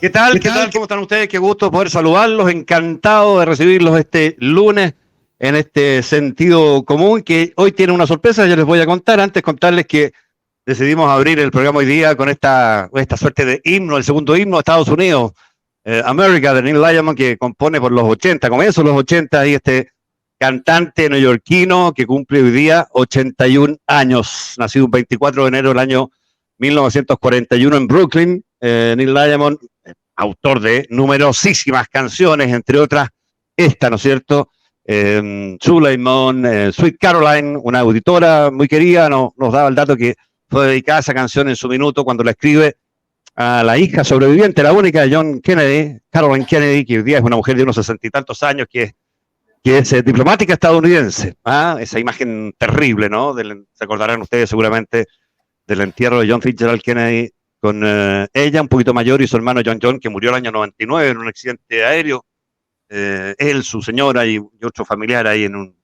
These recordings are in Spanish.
¿Qué tal? ¿Qué tal? ¿Cómo están ustedes? Qué gusto poder saludarlos. Encantado de recibirlos este lunes en este sentido común que hoy tiene una sorpresa. Yo les voy a contar. Antes contarles que decidimos abrir el programa hoy día con esta suerte de himno, el segundo himno de Estados Unidos, America, de Neil Diamond, que compone por los 80, comienzos de los 80, y este cantante neoyorquino que cumple hoy día 81 años, nacido el 24 de enero del año 1941 en Brooklyn. Neil Diamond, autor de numerosísimas canciones, entre otras esta, ¿no es cierto? Suleiman, Sweet Caroline, una auditora muy querida, nos daba el dato que fue dedicada esa canción en su minuto cuando la escribe a la hija sobreviviente, la única de John Kennedy, Caroline Kennedy, que hoy día es una mujer de unos 60 y tantos años, que es diplomática estadounidense. Esa imagen terrible, ¿no? Se acordarán ustedes seguramente del entierro de John Fitzgerald Kennedy con ella, un poquito mayor, y su hermano John, que murió el año 99 en un accidente aéreo. Él, su señora y otro familiar ahí en un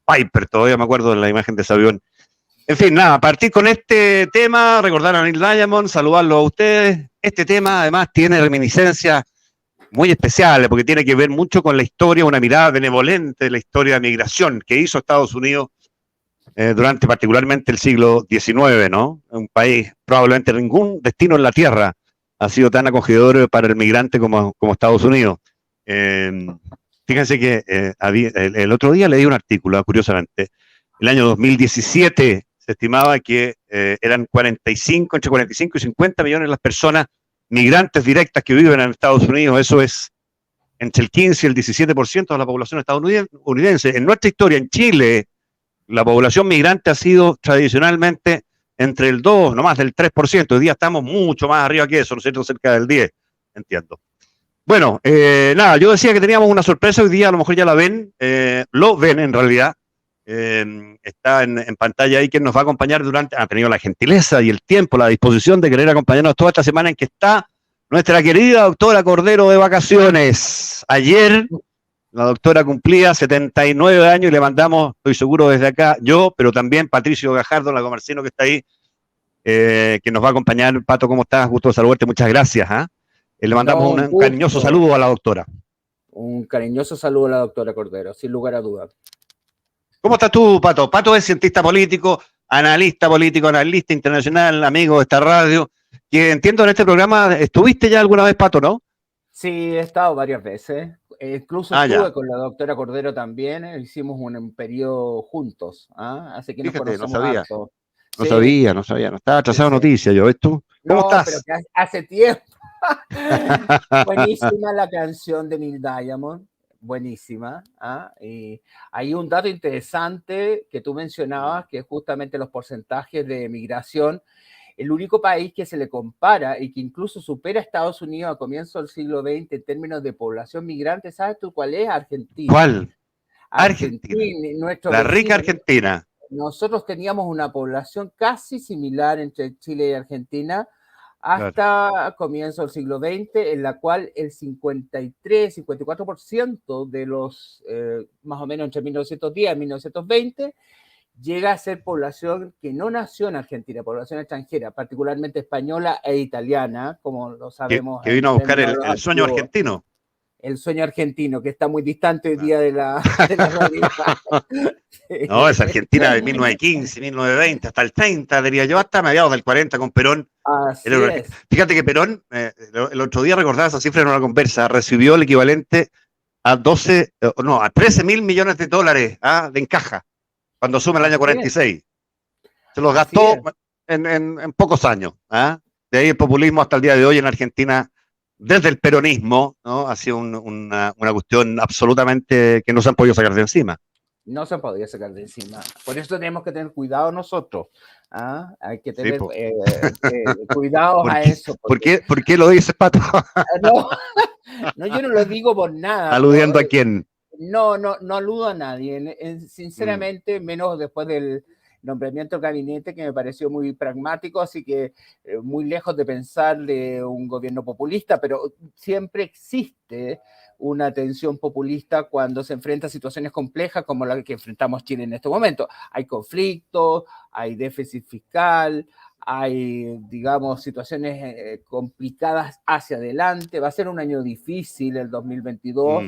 Piper, todavía me acuerdo de la imagen de ese avión. En fin, nada, partir con este tema, recordar a Neil Diamond, saludarlo a ustedes. Este tema además tiene reminiscencias muy especiales porque tiene que ver mucho con la historia, una mirada benevolente de la historia de migración que hizo Estados Unidos durante particularmente el siglo XIX, ¿no? Un país, probablemente ningún destino en la Tierra ha sido tan acogedor para el migrante como Estados Unidos. Fíjense que el otro día leí un artículo, curiosamente, el año 2017 se estimaba que eran entre 45 y 50 millones las personas migrantes directas que viven en Estados Unidos. Eso es entre el 15 y el 17% de la población estadounidense. En nuestra historia, en Chile, la población migrante ha sido tradicionalmente entre el 2, no más del 3%. Hoy día estamos mucho más arriba que eso, ¿no es cierto? Cerca del 10, entiendo. Bueno, nada, yo decía que teníamos una sorpresa hoy día, a lo mejor ya la ven, lo ven en realidad. Está en pantalla ahí quien nos va a acompañar ha tenido la gentileza y el tiempo, la disposición de querer acompañarnos toda esta semana en que está nuestra querida doctora Cordero de vacaciones. Ayer la doctora cumplía 79 años y le mandamos, estoy seguro desde acá, yo, pero también Patricio Gajardo, la comerciano que está ahí, que nos va a acompañar. Pato, ¿cómo estás? Gusto de saludarte, muchas gracias. Le mandamos un cariñoso saludo a la doctora. Un cariñoso saludo a la doctora Cordero, sin lugar a dudas. ¿Cómo estás tú, Pato? Pato es cientista político, analista internacional, amigo de esta radio, que entiendo en este programa, ¿estuviste ya alguna vez, Pato, no? Sí, he estado varias veces. Incluso estuve con la doctora Cordero también. Hicimos un periodo juntos. Así que fíjate, nos conocemos harto. No sabía, no estaba atrasado noticia yo. ¿Tú? ¿Cómo estás? Pero que hace tiempo. Buenísima la canción de Neil Diamond. Buenísima. Y hay un dato interesante que tú mencionabas, que es justamente los porcentajes de migración. El único país que se le compara y que incluso supera a Estados Unidos a comienzos del siglo XX en términos de población migrante, ¿sabes tú cuál es? Argentina. ¿Cuál? Argentina. La rica Argentina. Nosotros teníamos una población casi similar entre Chile y Argentina hasta comienzo del siglo XX, en la cual el 53-54% de los, más o menos entre 1910 y 1920, llega a ser población que no nació en Argentina, población extranjera, particularmente española e italiana, como lo sabemos. Que vino a buscar el sueño argentino. El sueño argentino, que está muy distante hoy día de la realidad. No, es Argentina de 1915, 1920, hasta el 30, diría yo, hasta mediados del 40 con Perón. Fíjate que Perón, el otro día recordaba esa cifra en una conversa, recibió el equivalente a 13 mil millones de dólares de encaja, cuando asume el año 46. Se los gastó en pocos años. De ahí el populismo hasta el día de hoy en Argentina, desde el peronismo, ¿no? Ha sido una cuestión absolutamente que no se han podido sacar de encima. No se han podido sacar de encima. Por eso tenemos que tener cuidado nosotros. Hay que tener cuidado a eso. ¿Por qué lo dices, Pato? No, yo no lo digo por nada. ¿Aludiendo a quién? No aludo a nadie. Sinceramente, menos después del nombramiento del gabinete, que me pareció muy pragmático, así que muy lejos de pensar de un gobierno populista, pero siempre existe una tensión populista cuando se enfrenta a situaciones complejas como la que enfrentamos Chile en este momento. Hay conflictos, hay déficit fiscal, hay, digamos, situaciones complicadas hacia adelante. Va a ser un año difícil el 2022.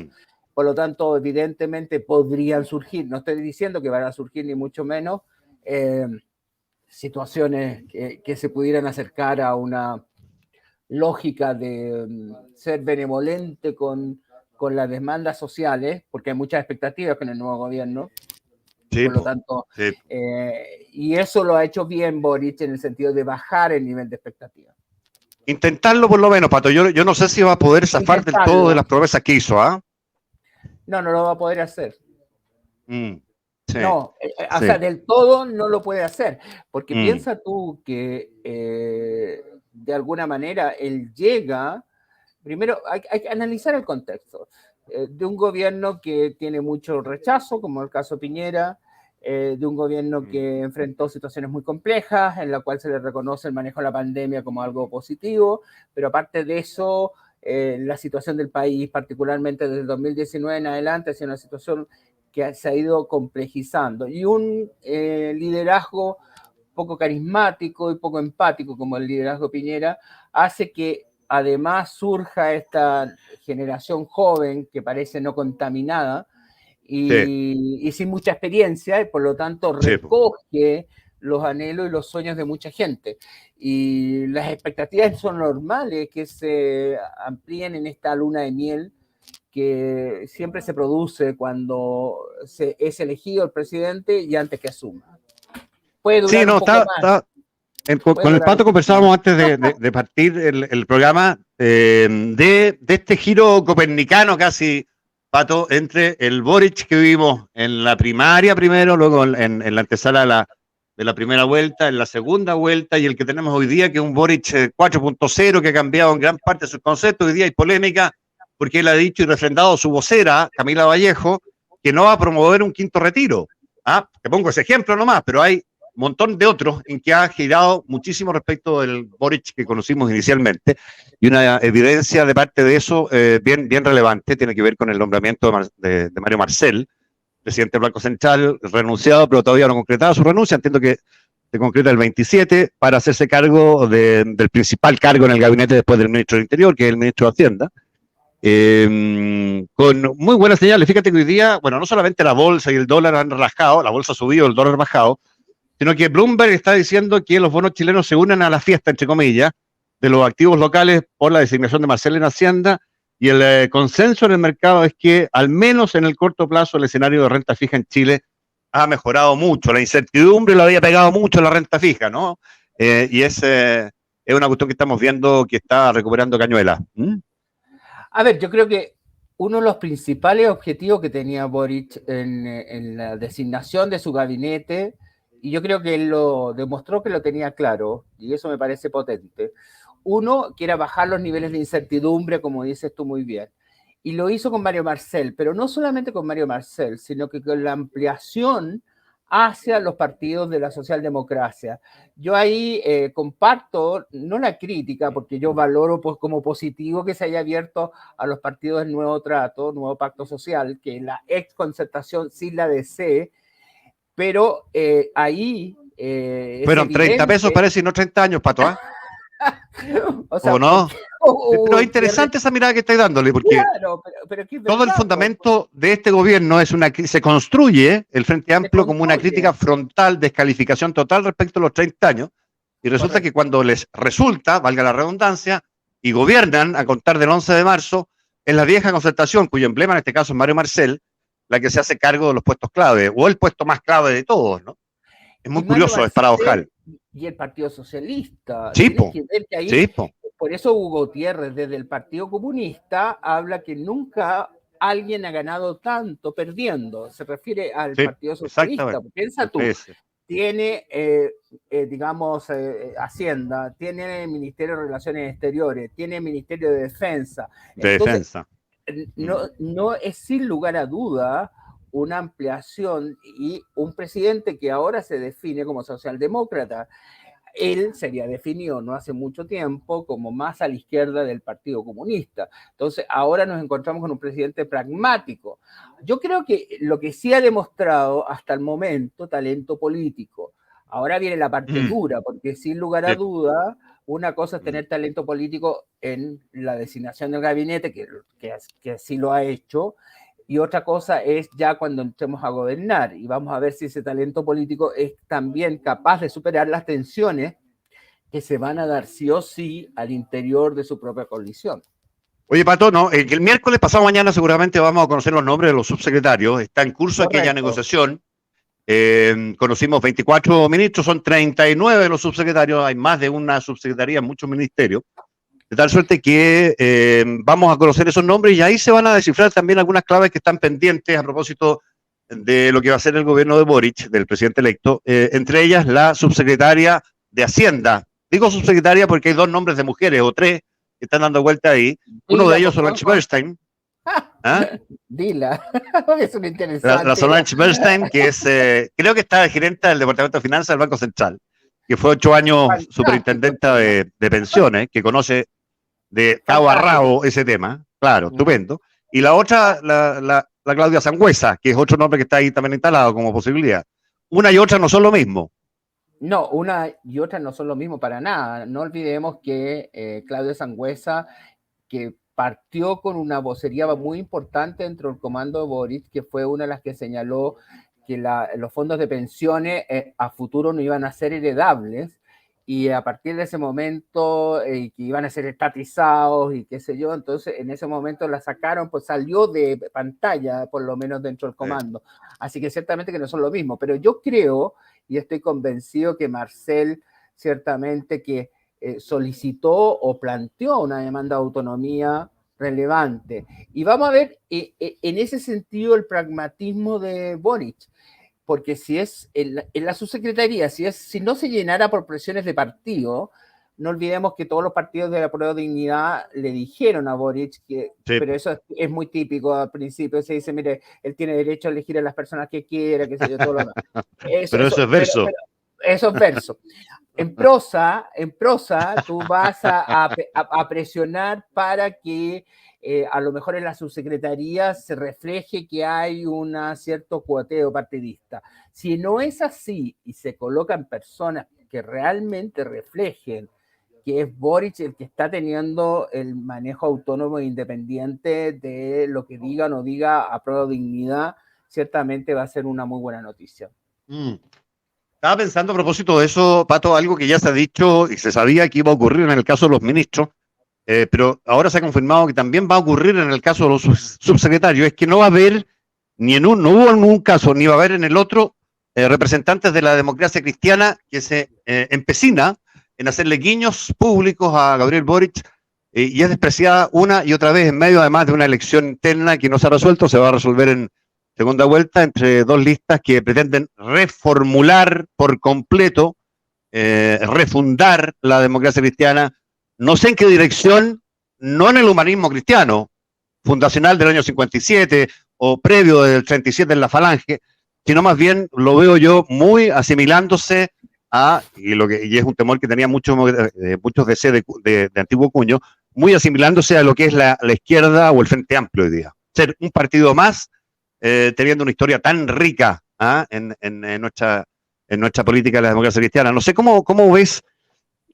Por lo tanto, evidentemente podrían surgir, no estoy diciendo que van a surgir ni mucho menos, situaciones que se pudieran acercar a una lógica de ser benevolente con las demandas sociales, porque hay muchas expectativas con el nuevo gobierno. Sí, por lo tanto, sí. Y eso lo ha hecho bien Boric en el sentido de bajar el nivel de expectativa. Intentarlo por lo menos, Pato. Yo no sé si va a poder zafar del todo de las promesas que hizo, ¿ah? No lo va a poder hacer. Sí, no, o sea, del todo no lo puede hacer, porque piensa tú que de alguna manera él llega, primero hay que analizar el contexto, de un gobierno que tiene mucho rechazo, como el caso Piñera, de un gobierno que enfrentó situaciones muy complejas, en la cual se le reconoce el manejo de la pandemia como algo positivo, pero aparte de eso, la situación del país, particularmente desde el 2019 en adelante, ha sido una situación que se ha ido complejizando, y un liderazgo poco carismático y poco empático como el liderazgo Piñera hace que además surja esta generación joven que parece no contaminada y sin mucha experiencia, y por lo tanto recoge los anhelos y los sueños de mucha gente. Y las expectativas son normales que se amplíen en esta luna de miel que siempre se produce cuando es elegido el presidente y antes que asuma. Puede durar un poco más. Con el Pato conversábamos antes de partir el programa de este giro copernicano casi, Pato, entre el Boric que vivimos en la primaria primero, luego en la antesala de la primera vuelta, en la segunda vuelta, y el que tenemos hoy día, que es un Boric 4.0 que ha cambiado en gran parte sus conceptos. Hoy día hay polémica porque él ha dicho y refrendado su vocera, Camila Vallejo, que no va a promover un quinto retiro. Te pongo ese ejemplo nomás, pero hay un montón de otros en que ha girado muchísimo respecto del Boric que conocimos inicialmente, y una evidencia de parte de eso bien relevante tiene que ver con el nombramiento de Mario Marcel, presidente del Banco Central, renunciado, pero todavía no concretado su renuncia. Entiendo que se concreta el 27 para hacerse cargo del principal cargo en el gabinete después del ministro del Interior, que es el ministro de Hacienda. Con muy buenas señales. Fíjate que hoy día, bueno, no solamente la bolsa y el dólar han relajado, la bolsa ha subido, el dólar ha bajado, sino que Bloomberg está diciendo que los bonos chilenos se unen a la fiesta, entre comillas, de los activos locales por la designación de Marcel en Hacienda, y el consenso en el mercado es que, al menos en el corto plazo, el escenario de renta fija en Chile ha mejorado mucho. La incertidumbre lo había pegado mucho la renta fija, ¿no? Y es una cuestión que estamos viendo que está recuperando cañuelas. A ver, yo creo que uno de los principales objetivos que tenía Boric en la designación de su gabinete, y yo creo que él lo demostró que lo tenía claro, y eso me parece potente. Uno, que era bajar los niveles de incertidumbre, como dices tú muy bien, y lo hizo con Mario Marcel, pero no solamente con Mario Marcel, sino que con la ampliación hacia los partidos de la socialdemocracia. Yo ahí comparto, no la crítica, porque yo valoro pues, como positivo que se haya abierto a los partidos del nuevo trato, nuevo pacto social, que la ex concertación sí la desee, pero ahí... Fueron 30 pesos, parece, y no 30 años, Pato, ¿ah? O sea, ¿o no? Pero es interesante esa mirada que estáis dándole, porque claro, pero es todo el fundamento de este gobierno se construye el Frente Amplio como una crítica frontal, descalificación total respecto a los 30 años, y resulta que cuando les resulta, valga la redundancia, y gobiernan a contar del 11 de marzo, es la vieja concertación, cuyo emblema en este caso es Mario Marcel, la que se hace cargo de los puestos clave, o el puesto más clave de todos, ¿no? Es muy curioso, es paradojal. Y el Partido Socialista. Sí, que ver que ahí, por eso Hugo Gutiérrez, desde el Partido Comunista, habla que nunca alguien ha ganado tanto perdiendo. Se refiere al Partido Socialista. Piensa tú, tiene, digamos, Hacienda, tiene Ministerio de Relaciones Exteriores, tiene Ministerio de Defensa. Entonces, no es sin lugar a duda una ampliación, y un presidente que ahora se define como socialdemócrata. Él se había definido no hace mucho tiempo como más a la izquierda del Partido Comunista. Entonces, ahora nos encontramos con un presidente pragmático. Yo creo que lo que sí ha demostrado hasta el momento, talento político. Ahora viene la parte dura, porque sin lugar a duda, una cosa es tener talento político en la designación del gabinete, que así lo ha hecho, y otra cosa es ya cuando entremos a gobernar, y vamos a ver si ese talento político es también capaz de superar las tensiones que se van a dar sí o sí al interior de su propia coalición. Oye, Pato, no, el miércoles pasado mañana seguramente vamos a conocer los nombres de los subsecretarios. Está en curso aquella negociación. Conocimos 24 ministros, son 39 los subsecretarios, hay más de una subsecretaría en muchos ministerios, de tal suerte que vamos a conocer esos nombres y ahí se van a descifrar también algunas claves que están pendientes a propósito de lo que va a ser el gobierno de Boric, del presidente electo, entre ellas la subsecretaria de Hacienda. Digo subsecretaria porque hay dos nombres de mujeres o tres que están dando vuelta ahí. Uno de ellos, Solange Bernstein. ¿Ah? Dila, es un interesante. La Solange Bernstein, que es, creo que está gerente del Departamento de Finanzas del Banco Central, que fue 8 años superintendenta de pensiones, que conoce de cabo a rabo ese tema, claro, estupendo. Y la otra, la Claudia Sangüesa, que es otro nombre que está ahí también instalado como posibilidad. Una y otra no son lo mismo. No, una y otra no son lo mismo para nada. No olvidemos que Claudia Sangüesa, que partió con una vocería muy importante dentro del comando de Boric, que fue una de las que señaló que los fondos de pensiones a futuro no iban a ser heredables, y a partir de ese momento que iban a ser estatizados y qué sé yo, entonces en ese momento la sacaron, pues salió de pantalla, por lo menos dentro del comando. Así que ciertamente que no son lo mismo, pero yo creo y estoy convencido que Marcel ciertamente que solicitó o planteó una demanda de autonomía relevante. Y vamos a ver en ese sentido el pragmatismo de Boric, porque si es en la subsecretaría, si no se llenara por presiones de partido, no olvidemos que todos los partidos de la Prueba de Dignidad le dijeron a Boric que, pero eso es muy típico al principio, se dice, mire, él tiene derecho a elegir a las personas que quiera, que sé yo, todo lo demás. Pero eso es verso. Eso es verso. En prosa, tú vas a presionar para que a lo mejor en la subsecretaría se refleje que hay un cierto cuoteo partidista. Si no es así y se colocan personas que realmente reflejen que es Boric el que está teniendo el manejo autónomo e independiente de lo que diga o no diga a prueba de dignidad, ciertamente va a ser una muy buena noticia. Estaba pensando a propósito de eso, Pato, algo que ya se ha dicho y se sabía que iba a ocurrir en el caso de los ministros, pero ahora se ha confirmado que también va a ocurrir en el caso de los subsecretarios, es que no va a haber, no hubo en un caso, ni va a haber en el otro, representantes de la democracia cristiana que se empecina en hacerle guiños públicos a Gabriel Boric, y es despreciada una y otra vez en medio además de una elección interna que no se ha resuelto, se va a resolver en segunda vuelta entre dos listas que pretenden reformular por completo, refundar la democracia cristiana, no sé en qué dirección, no en el humanismo cristiano, fundacional del año 57 o previo del 37 en la Falange, sino más bien lo veo yo muy asimilándose a, y es un temor que tenía muchos DC de antiguo cuño, muy asimilándose a lo que es la izquierda o el Frente Amplio hoy día. Ser un partido más, teniendo una historia tan rica en nuestra política de la democracia cristiana. No sé cómo ves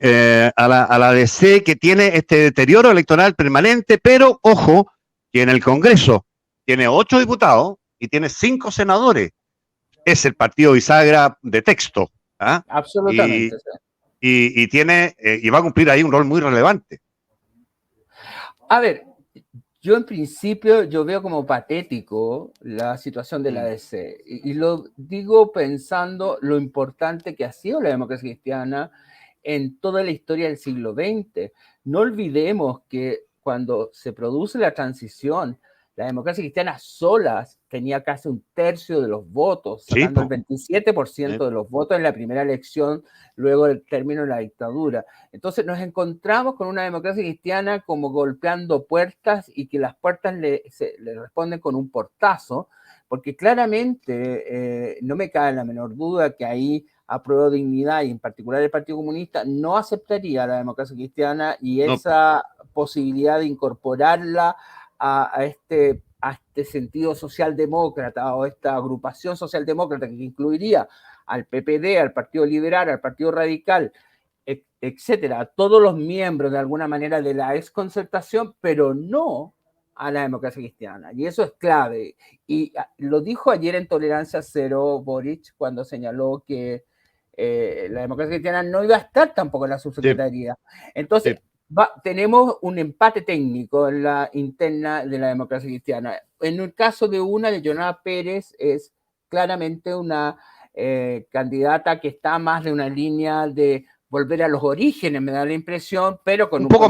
a la DC, que tiene este deterioro electoral permanente, pero ojo, que en el Congreso tiene 8 diputados y tiene 5 senadores. Es el partido bisagra de texto. Absolutamente. Y tiene, y va a cumplir ahí un rol muy relevante. A ver, yo en principio yo veo como patético la situación de la DC y lo digo pensando lo importante que ha sido la democracia cristiana en toda la historia del siglo XX. No olvidemos que cuando se produce la transición, la democracia cristiana solas tenía casi un tercio de los votos, sacando el 27% de los votos en la primera elección luego del término de la dictadura. Entonces nos encontramos con una democracia cristiana como golpeando puertas y que las puertas le responden con un portazo, porque claramente no me cabe la menor duda que ahí a Prueba de Dignidad y en particular el Partido Comunista no aceptaría la democracia cristiana y esa posibilidad de incorporarla a este sentido socialdemócrata o esta agrupación socialdemócrata que incluiría al PPD, al Partido Liberal, al Partido Radical, etcétera, a todos los miembros de alguna manera de la exconcertación, pero no a la democracia cristiana. Y eso es clave. Y lo dijo ayer en Tolerancia Cero Boric cuando señaló que la democracia cristiana no iba a estar tampoco en la subsecretaría. Entonces, tenemos un empate técnico en la interna de la democracia cristiana. En el caso de Jonara Pérez, es claramente una candidata que está más de una línea de volver a los orígenes, me da la impresión, pero con un poco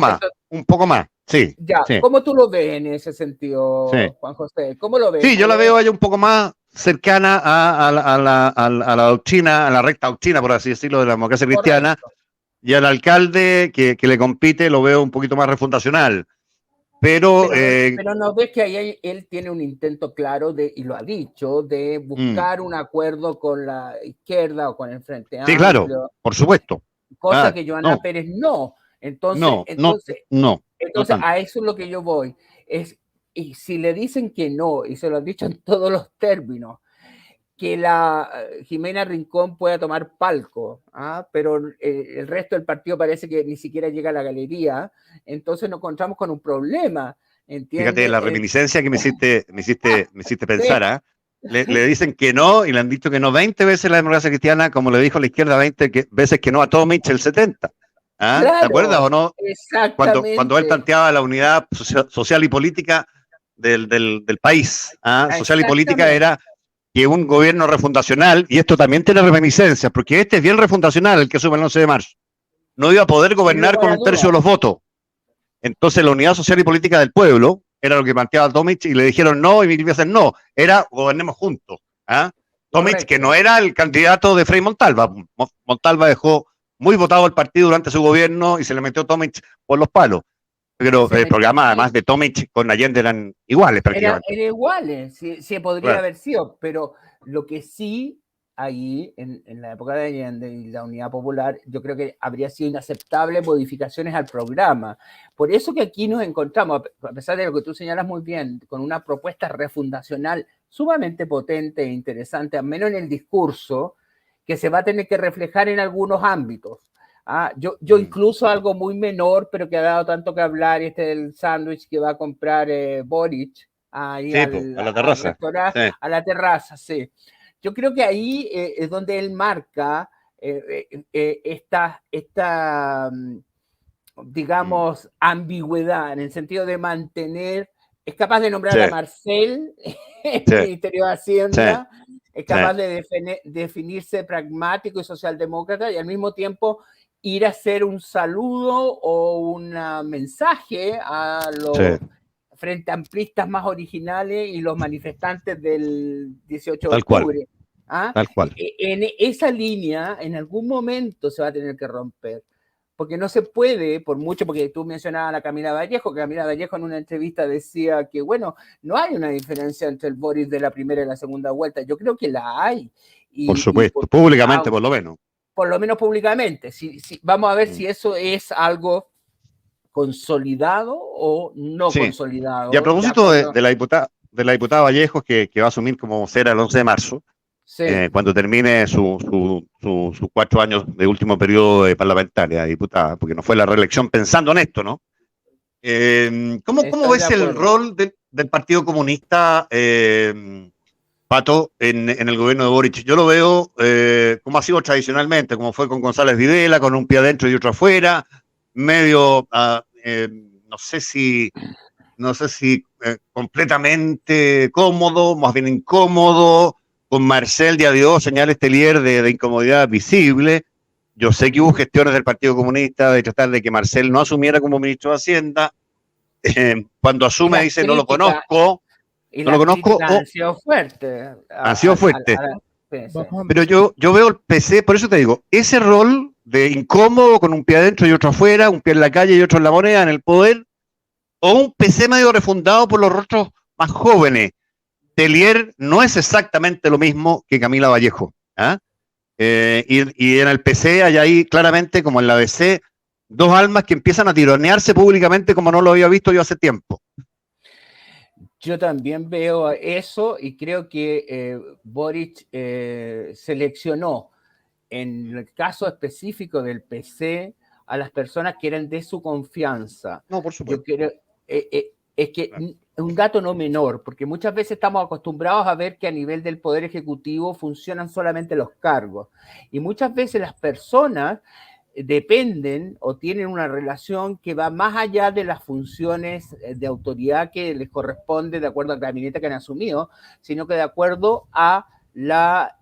más, sí. Ya, sí. ¿Cómo tú lo ves en ese sentido, sí. Juan José? ¿Cómo lo ves? Sí, yo la veo ahí un poco más cercana a la doctrina, a la recta doctrina, por así decirlo, de la democracia cristiana. Correcto. Y al alcalde que le compite lo veo un poquito más refundacional. Pero no ves que ahí él tiene un intento claro y lo ha dicho, de buscar un acuerdo con la izquierda o con el Frente Amplio. Sí, claro, por supuesto. Cosa que Jonara Pérez no. Entonces, a eso es lo que yo voy. Y si le dicen que no, y se lo han dicho en todos los términos, que la Jimena Rincón pueda tomar palco, pero el resto del partido parece que ni siquiera llega a la galería, entonces nos encontramos con un problema. ¿Entiendes? Fíjate la reminiscencia que me hiciste pensar, le dicen que no y le han dicho que no 20 veces la democracia cristiana, como le dijo la izquierda 20 veces que no a Tomic el 70. Claro, ¿te acuerdas o no? Exactamente. Cuando él planteaba la unidad social y política del país. Social y política era que un gobierno refundacional, y esto también tiene reminiscencias, porque este es bien refundacional, el que asume el 11 de marzo, no iba a poder gobernar con un tercio de los votos. Entonces la unidad social y política del pueblo era lo que planteaba Tomic y le dijeron no y Miguel Villar no, era gobernemos juntos. Tomic, que no era el candidato de Frei Montalva. Montalva dejó muy votado el partido durante su gobierno y se le metió Tomic por los palos. Pero el programa, además de Tomic con Allende, eran iguales prácticamente. Eran iguales, sí podría haber sido, pero lo que sí ahí, en la época de Allende y la Unidad Popular, yo creo que habría sido inaceptable modificaciones al programa. Por eso que aquí nos encontramos, a pesar de lo que tú señalas muy bien, con una propuesta refundacional sumamente potente e interesante, al menos en el discurso, que se va a tener que reflejar en algunos ámbitos. Yo incluso algo muy menor, pero que ha dado tanto que hablar, el sándwich que va a comprar Boric ahí a la terraza. A la terraza, sí. Yo creo que ahí es donde él marca esta digamos, ambigüedad, en el sentido de mantener, es capaz de nombrar a Marcel en el Ministerio de Hacienda, es capaz de definirse pragmático y socialdemócrata, y al mismo tiempo ir a hacer un saludo o un mensaje a los frente amplistas más originales y los manifestantes del 18 de octubre. Tal cual. En esa línea, en algún momento se va a tener que romper. Porque no se puede, por mucho, porque tú mencionabas a Camila Vallejo, que Camila Vallejo en una entrevista decía que, bueno, no hay una diferencia entre el Boris de la primera y la segunda vuelta. Yo creo que la hay. Por supuesto, públicamente por lo menos. Por lo menos públicamente. Vamos a ver si eso es algo consolidado o no consolidado. Y a propósito de la diputada Vallejo, que va a asumir como vocera el 11 de marzo, cuando termine sus 4 años de último periodo de parlamentaria, diputada, porque no fue la reelección pensando en esto, ¿no? ¿Cómo ves el rol del Partido Comunista, Pato, en el gobierno de Boric? Yo lo veo como ha sido tradicionalmente, como fue con González Videla, con un pie adentro y otro afuera, medio, no sé si completamente cómodo, más bien incómodo, con Marcel de adiós, señales Telier de incomodidad visible. Yo sé que hubo gestiones del Partido Comunista de tratar de que Marcel no asumiera como ministro de Hacienda. Cuando asume dice no lo conozco. Y no lo conozco. Han sido fuertes. Han sido fuertes. Pero yo veo el PC, por eso te digo, ese rol de incómodo con un pie adentro y otro afuera, un pie en la calle y otro en la moneda, en el poder, o un PC medio refundado por los rostros más jóvenes. Telier no es exactamente lo mismo que Camila Vallejo. Y en el PC hay ahí claramente, como en la DC, dos almas que empiezan a tironearse públicamente como no lo había visto yo hace tiempo. Yo también veo eso y creo que Boric seleccionó en el caso específico del PC a las personas que eran de su confianza. No, por Yo supuesto. creo, es que Claro. un dato no menor, porque muchas veces estamos acostumbrados a ver que a nivel del Poder Ejecutivo funcionan solamente los cargos. Y muchas veces las personas dependen o tienen una relación que va más allá de las funciones de autoridad que les corresponde de acuerdo al gabinete que han asumido, sino que de acuerdo a la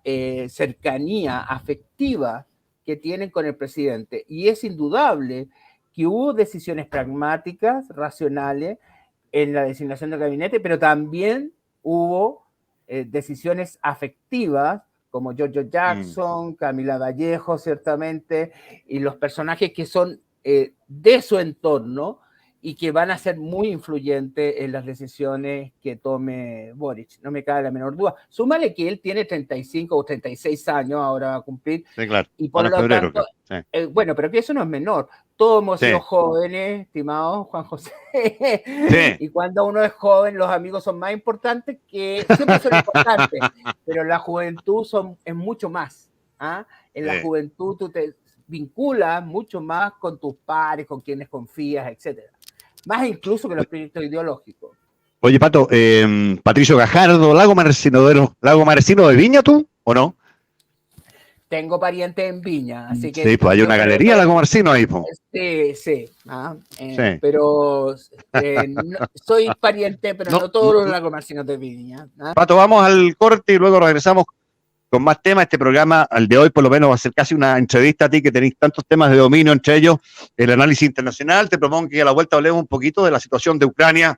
cercanía afectiva que tienen con el presidente. Y es indudable que hubo decisiones pragmáticas, racionales, en la designación del gabinete, pero también hubo decisiones afectivas, como Giorgio Jackson, Camila Vallejo, ciertamente, y los personajes que son de su entorno y que van a ser muy influyentes en las decisiones que tome Boric, no me cabe la menor duda. Súmale que él tiene 35 o 36 años, ahora va a cumplir, Sí, claro. y por Ahora en lo febrero, tanto, sí. bueno, pero que eso no es menor. Todos hemos Sí. sido jóvenes, estimado Juan José, Sí. y cuando uno es joven, los amigos son más importantes que, siempre son importantes, pero la juventud es mucho más. ¿Ah? En la juventud tú te vinculas mucho más con tus pares, con quienes confías, etcétera. Más incluso que los proyectos ideológicos. Oye, Pato, Patricio Gajardo, Lago Marcino de Viña, ¿tú? ¿O no? Tengo parientes en Viña, así que... Sí, pues hay una galería Lago Marcino ahí, pues. Sí, sí, Sí. Pero no, soy pariente, pero no todos los Lago Marcinos de Viña. Pato, vamos al corte y luego regresamos con más temas. Este programa, al de hoy, por lo menos, va a ser casi una entrevista a ti, que tenéis tantos temas de dominio, entre ellos el análisis internacional. Te propongo que a la vuelta hablemos un poquito de la situación de Ucrania.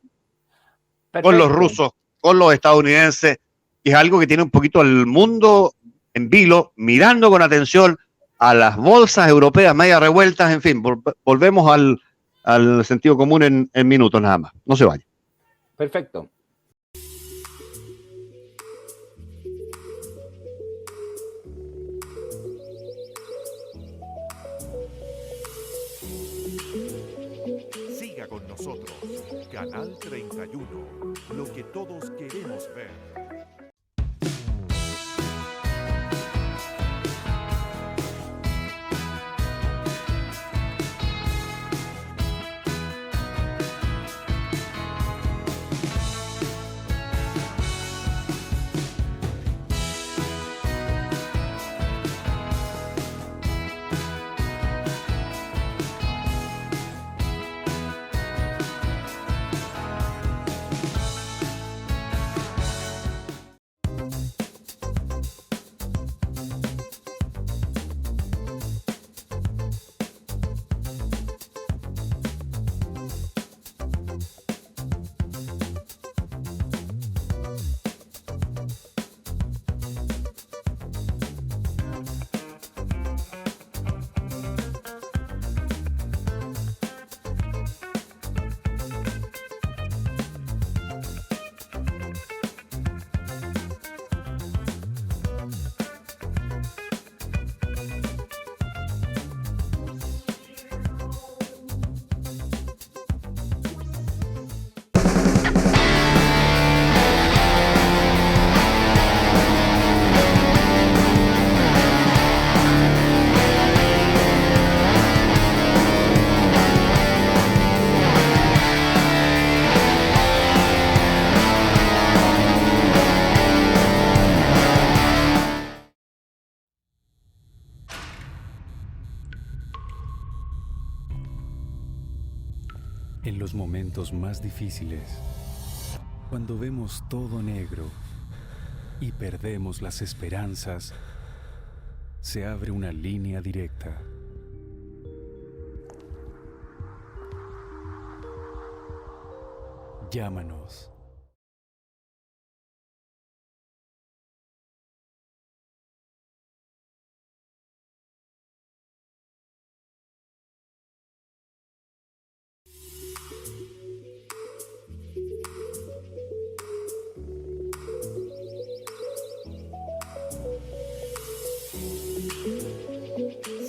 Perfecto. Con los rusos, con los estadounidenses, que es algo que tiene un poquito al mundo en vilo, mirando con atención a las bolsas europeas media revueltas. En fin, volvemos al sentido común en minutos nada más. No se vaya. Perfecto. Siga con nosotros, Canal 31, lo que todos queremos ver. En los momentos más difíciles, cuando vemos todo negro y perdemos las esperanzas, se abre una línea directa. Llámanos.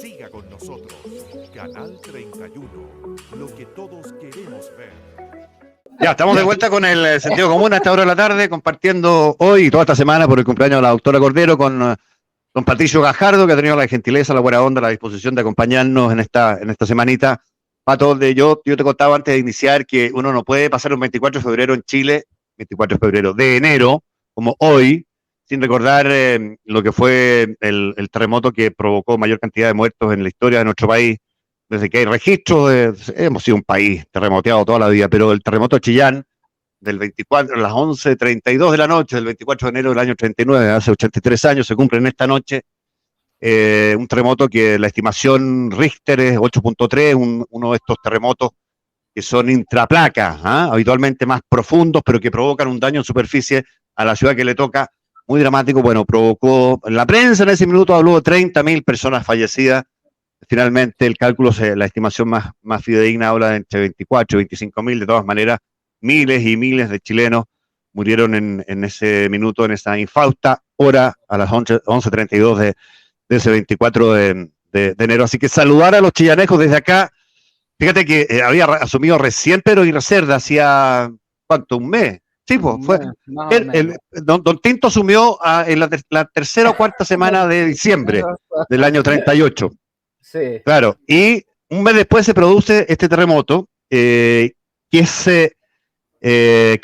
Siga con nosotros, Canal 31, lo que todos queremos ver. Ya, estamos de vuelta con el sentido común a esta hora de la tarde, compartiendo hoy y toda esta semana por el cumpleaños de la doctora Cordero con don Patricio Gajardo, que ha tenido la gentileza, la buena onda, la disposición de acompañarnos en esta semanita. Pato, yo te contaba antes de iniciar que uno no puede pasar un 24 de febrero en Chile, 24 de febrero de enero, como hoy, sin recordar lo que fue el terremoto que provocó mayor cantidad de muertos en la historia de nuestro país. Desde que hay registros, hemos sido un país terremoteado toda la vida, pero el terremoto de Chillán, del 24, a las 11:32 de la noche, del 24 de enero del año 39, hace 83 años, se cumple en esta noche, un terremoto que la estimación Richter es 8.3, uno de estos terremotos que son intraplacas, habitualmente más profundos, pero que provocan un daño en superficie a la ciudad que le toca, muy dramático. Bueno, provocó, la prensa en ese minuto habló de 30.000 personas fallecidas. Finalmente el cálculo, la estimación más fidedigna habla de entre 24 y 25.000. De todas maneras, miles y miles de chilenos murieron en ese minuto, en esa infausta hora, a las 11:32 de ese 24 de enero. Así que saludar a los chillanejos desde acá. Fíjate que había asumido recién Pedro Aguirre Cerda, hacía, ¿cuánto? ¿Un mes? Sí, pues fue. Don Tinto asumió en la tercera o cuarta semana de diciembre del año 38. Sí. Claro, y un mes después se produce este terremoto que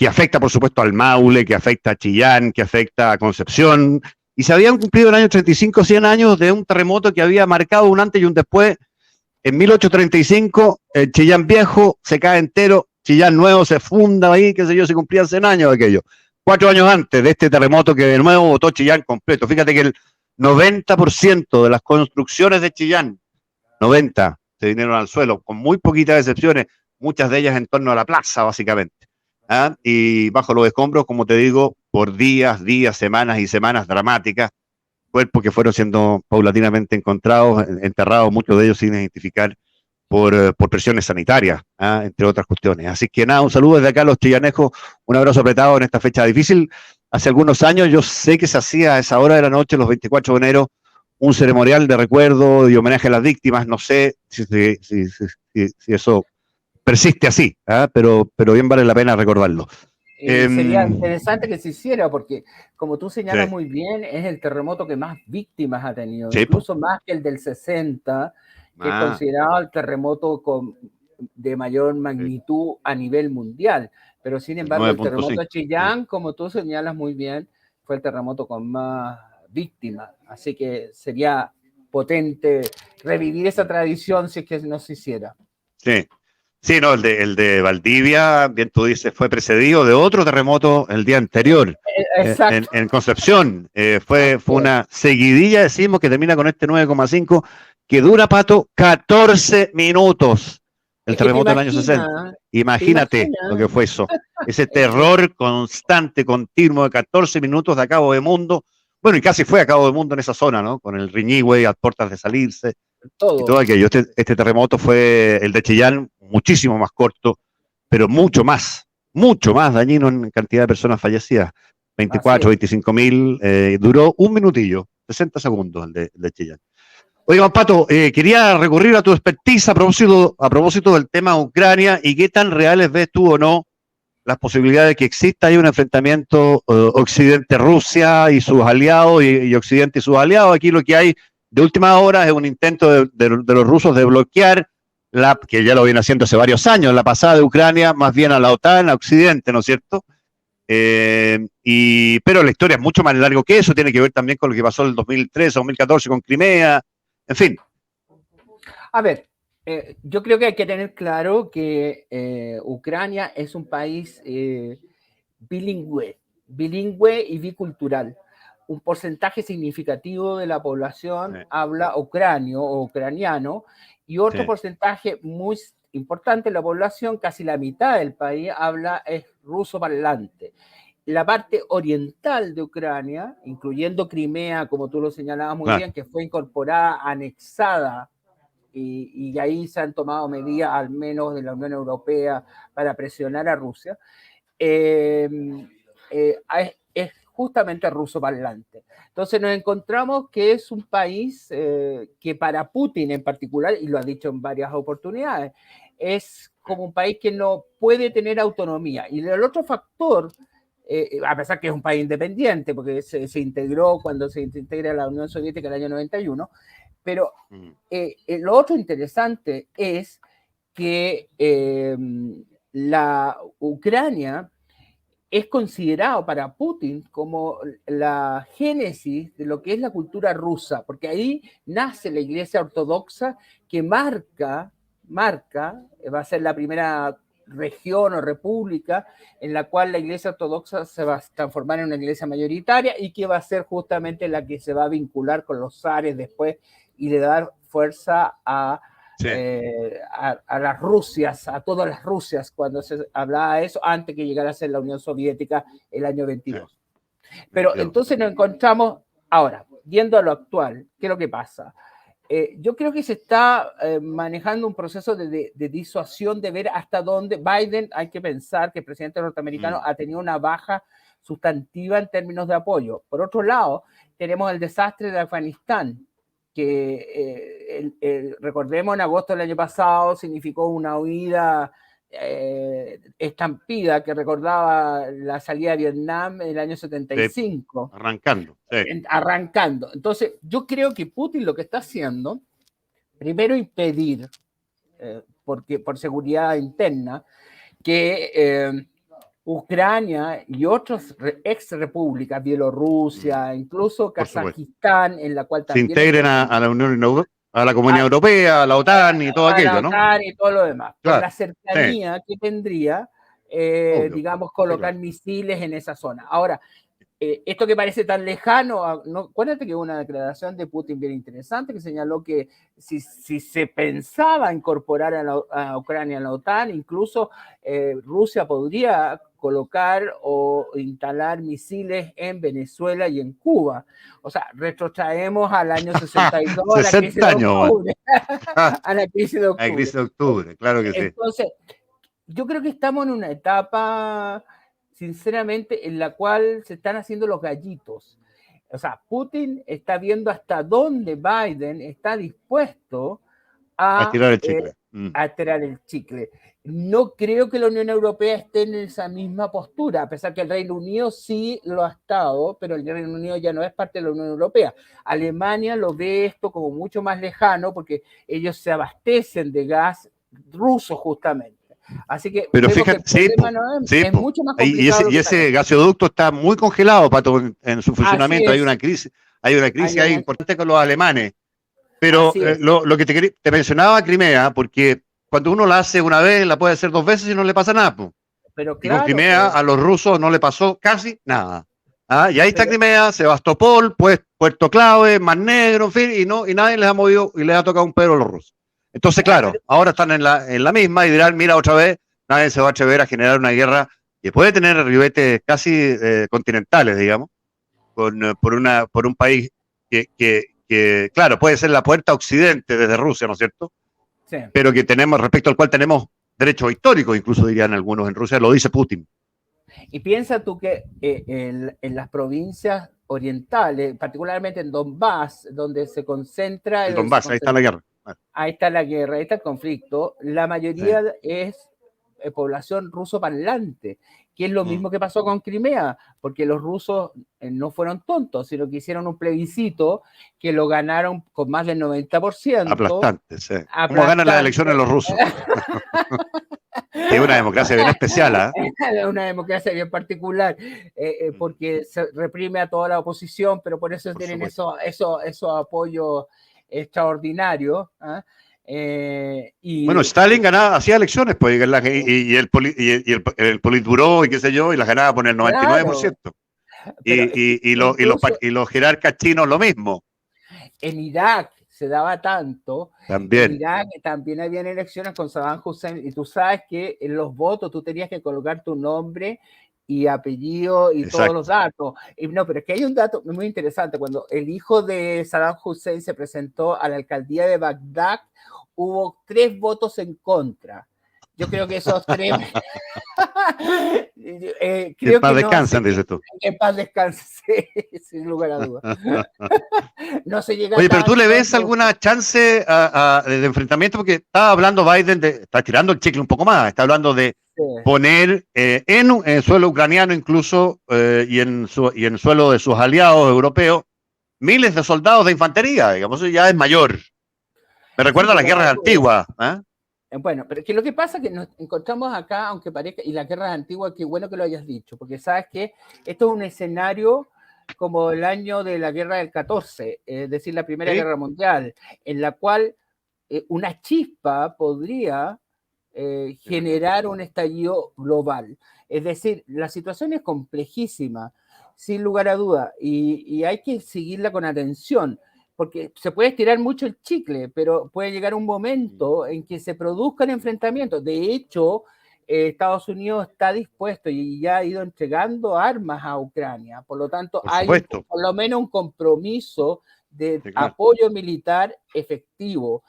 afecta, por supuesto, al Maule, que afecta a Chillán, que afecta a Concepción, y se habían cumplido en el año 35 100 años de un terremoto que había marcado un antes y un después. En 1835, el Chillán viejo se cae entero, Chillán nuevo se funda ahí, qué sé yo, se cumplían 100 años de aquello. 4 años antes de este terremoto que de nuevo botó Chillán completo. Fíjate que el 90% de las construcciones de Chillán, 90, se vinieron al suelo, con muy poquitas excepciones, muchas de ellas en torno a la plaza, básicamente. Y bajo los escombros, como te digo, por días, semanas y semanas dramáticas, cuerpos que fueron siendo paulatinamente encontrados, enterrados, muchos de ellos sin identificar por presiones sanitarias, entre otras cuestiones. Así que nada, un saludo desde acá a los chillanejos, un abrazo apretado en esta fecha difícil. Hace algunos años yo sé que se hacía a esa hora de la noche, los 24 de enero, un ceremonial de recuerdo y homenaje a las víctimas. No sé si eso persiste así, pero bien vale la pena recordarlo. Sería interesante que se hiciera, porque como tú señalas sí. muy bien, es el terremoto que más víctimas ha tenido, Sí, incluso más que el del 60, que es considerado el terremoto de mayor magnitud a nivel mundial. Pero sin embargo, el terremoto de Chillán, como tú señalas muy bien, fue el terremoto con más víctimas. Así que sería potente revivir esa tradición si es que no se hiciera. Sí. Sí, no, el de Valdivia, bien tú dices, fue precedido de otro terremoto el día anterior, en Concepción. Fue una seguidilla, decimos, que termina con este 9,5, que dura, Pato, 14 minutos. El terremoto del año 60. Imagínate lo que fue eso. Ese terror constante, continuo, de 14 minutos de a Cabo de Mundo. Bueno, y casi fue a Cabo de Mundo en esa zona, ¿no? Con el Riñihue a puertas de salirse. Todo. Y todo aquello. Este terremoto fue el de Chillán, muchísimo más corto, pero mucho más dañino en cantidad de personas fallecidas. 24, 25.000, duró un minutillo, 60 segundos el de Chillán. Oiga, Pato, quería recurrir a tu expertise a propósito del tema Ucrania y qué tan reales ves tú o no las posibilidades de que exista ahí un enfrentamiento Occidente-Rusia y sus aliados y Occidente y sus aliados. Aquí lo que hay de última hora es un intento de los rusos de bloquear, que ya lo viene haciendo hace varios años, la pasada de Ucrania más bien a la OTAN, a Occidente, ¿no es cierto? Pero la historia es mucho más largo que eso, tiene que ver también con lo que pasó en el 2013, 2014 con Crimea, en fin. A ver, yo creo que hay que tener claro que Ucrania es un país bilingüe y bicultural. Un porcentaje significativo de la población habla ucranio o ucraniano y otro porcentaje muy importante de la población, casi la mitad del país, es ruso parlante. La parte oriental de Ucrania, incluyendo Crimea, como tú lo señalabas muy bien, que fue incorporada, anexada, y ahí se han tomado medidas, al menos de la Unión Europea, para presionar a Rusia, es justamente ruso parlante. Entonces nos encontramos que es un país que para Putin en particular, y lo ha dicho en varias oportunidades, es como un país que no puede tener autonomía. Y el otro factor, a pesar que es un país independiente, porque se integró cuando se integra la Unión Soviética en el año 91, pero lo otro interesante es que la Ucrania es considerado para Putin como la génesis de lo que es la cultura rusa, porque ahí nace la Iglesia Ortodoxa que marca, va a ser la primera región o república en la cual la Iglesia Ortodoxa se va a transformar en una iglesia mayoritaria y que va a ser justamente la que se va a vincular con los zares después y le dar fuerza a las Rusias, a todas las Rusias, cuando se hablaba de eso, antes que llegara a ser la Unión Soviética el año 22. Pero entonces nos encontramos, ahora, viendo a lo actual, ¿qué es lo que pasa? Yo creo que se está manejando un proceso de disuasión, de ver hasta dónde Biden, hay que pensar que el presidente norteamericano ha tenido una baja sustantiva en términos de apoyo. Por otro lado, tenemos el desastre de Afganistán, que recordemos en agosto del año pasado significó una huida estampida que recordaba la salida de Vietnam en el año 75. Arrancando. Arrancando. Entonces, yo creo que Putin lo que está haciendo, primero impedir, porque por seguridad interna, que Ucrania y otras ex repúblicas, Bielorrusia, incluso Kazajistán, en la cual también se integren a la Unión Europea, a la Comunidad Europea, a la OTAN y todo aquello, ¿no? La OTAN y todo lo demás. Claro, por la cercanía que tendría, digamos, colocar misiles en esa zona. Ahora, esto que parece tan lejano, acuérdate que hubo una declaración de Putin bien interesante que señaló que si se pensaba incorporar a Ucrania en la OTAN, incluso Rusia podría colocar o instalar misiles en Venezuela y en Cuba. O sea, retrotraemos al año 62, a la crisis de octubre. A la crisis de octubre. La crisis de octubre, claro que sí. Entonces, yo creo que estamos en una etapa, sinceramente, en la cual se están haciendo los gallitos. O sea, Putin está viendo hasta dónde Biden está dispuesto a tirar el chicle. A tirar el chicle. No creo que la Unión Europea esté en esa misma postura, a pesar que el Reino Unido sí lo ha estado, pero el Reino Unido ya no es parte de la Unión Europea. Alemania lo ve esto como mucho más lejano porque ellos se abastecen de gas ruso justamente. Así que, pero fíjate, es mucho más complicado. Y ese gasoducto está muy congelado, Pato, en su funcionamiento. Hay una crisis ahí importante con los alemanes. Pero lo que te mencionaba Crimea, porque cuando uno la hace una vez, la puede hacer 2 veces y no le pasa nada. Pero claro, y con Crimea a los rusos no le pasó casi nada. Y ahí está Crimea, Sebastopol, pues, Puerto Clave, Mar Negro, en fin, y nadie les ha movido y les ha tocado un pedo a los rusos. Entonces, claro, ahora están en la misma y dirán, mira, otra vez, nadie se va a atrever a generar una guerra que puede tener ribetes casi continentales, digamos, por un país que, claro, puede ser la puerta a Occidente desde Rusia, ¿no es cierto? Sí. Pero que respecto al cual tenemos derechos históricos, incluso dirían algunos en Rusia, lo dice Putin. Y piensa tú que en las provincias orientales, particularmente en Donbass, donde se concentra... El Donbass, ahí está la guerra. Ahí está la guerra, ahí está el conflicto. La mayoría es población ruso parlante, que es lo mismo que pasó con Crimea, porque los rusos no fueron tontos, sino que hicieron un plebiscito que lo ganaron con más del 90%. Aplastante, sí. ¿Cómo ganan las elecciones los rusos? Es una democracia bien especial, ¿eh? Una democracia bien particular, porque se reprime a toda la oposición, pero por eso tienen esos apoyos extraordinarios. Bueno, Stalin ganaba, hacía elecciones, pues, y el Politburó y qué sé yo, y las ganaba por el 99%. Claro, y los jerarcas chinos lo mismo. En Irak se daba tanto. También. En Irak también habían elecciones con Saddam Hussein, y tú sabes que en los votos tú tenías que colocar tu nombre y apellido y todos los datos. No, pero es que hay un dato muy interesante. Cuando el hijo de Saddam Hussein se presentó a la alcaldía de Bagdad, hubo 3 votos en contra. Yo creo que esos 3... Que Creo en paz que no, descansen, dices tú. en paz descanse, sí, sin lugar a dudas. No se llega Oye, pero ¿tú le tanto, ves alguna chance de enfrentamiento? Porque estaba hablando Biden, está tirando el chicle un poco más, está hablando de poner en suelo ucraniano incluso y en suelo de sus aliados europeos miles de soldados de infantería, digamos, eso ya es mayor. Me recuerda a las guerras antiguas. ¿Eh? Bueno, pero que lo que pasa es que nos encontramos acá, aunque parezca, y las guerras antiguas, qué bueno que lo hayas dicho, porque sabes que esto es un escenario como el año de la guerra del 14, es decir, la Primera Guerra Mundial, en la cual una chispa podría generar un estallido global. Es decir, la situación es complejísima, sin lugar a duda, y hay que seguirla con atención, porque se puede estirar mucho el chicle, pero puede llegar un momento en que se produzcan enfrentamientos. De hecho, Estados Unidos está dispuesto y ya ha ido entregando armas a Ucrania. Por lo tanto, hay por lo menos un compromiso de apoyo militar efectivo.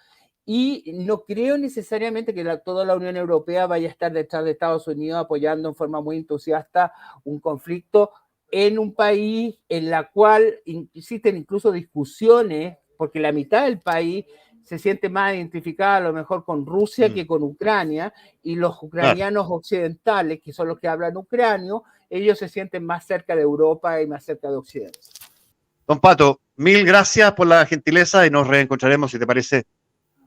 Y no creo necesariamente que toda la Unión Europea vaya a estar detrás de Estados Unidos apoyando en forma muy entusiasta un conflicto en un país en la cual existen incluso discusiones, porque la mitad del país se siente más identificada a lo mejor con Rusia que con Ucrania, y los ucranianos occidentales, que son los que hablan ucranio, ellos se sienten más cerca de Europa y más cerca de Occidente. Don Pato, mil gracias por la gentileza y nos reencontraremos, si te parece,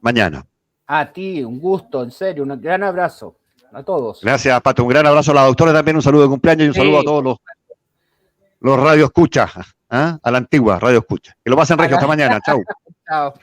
mañana. A ti, un gusto, en serio, un gran abrazo a todos. Gracias, Pato, un gran abrazo a la doctora también, un saludo de cumpleaños y un saludo a todos los radio escucha, a la antigua radio escucha. Que lo pasen regio, hasta mañana, chau. Chao.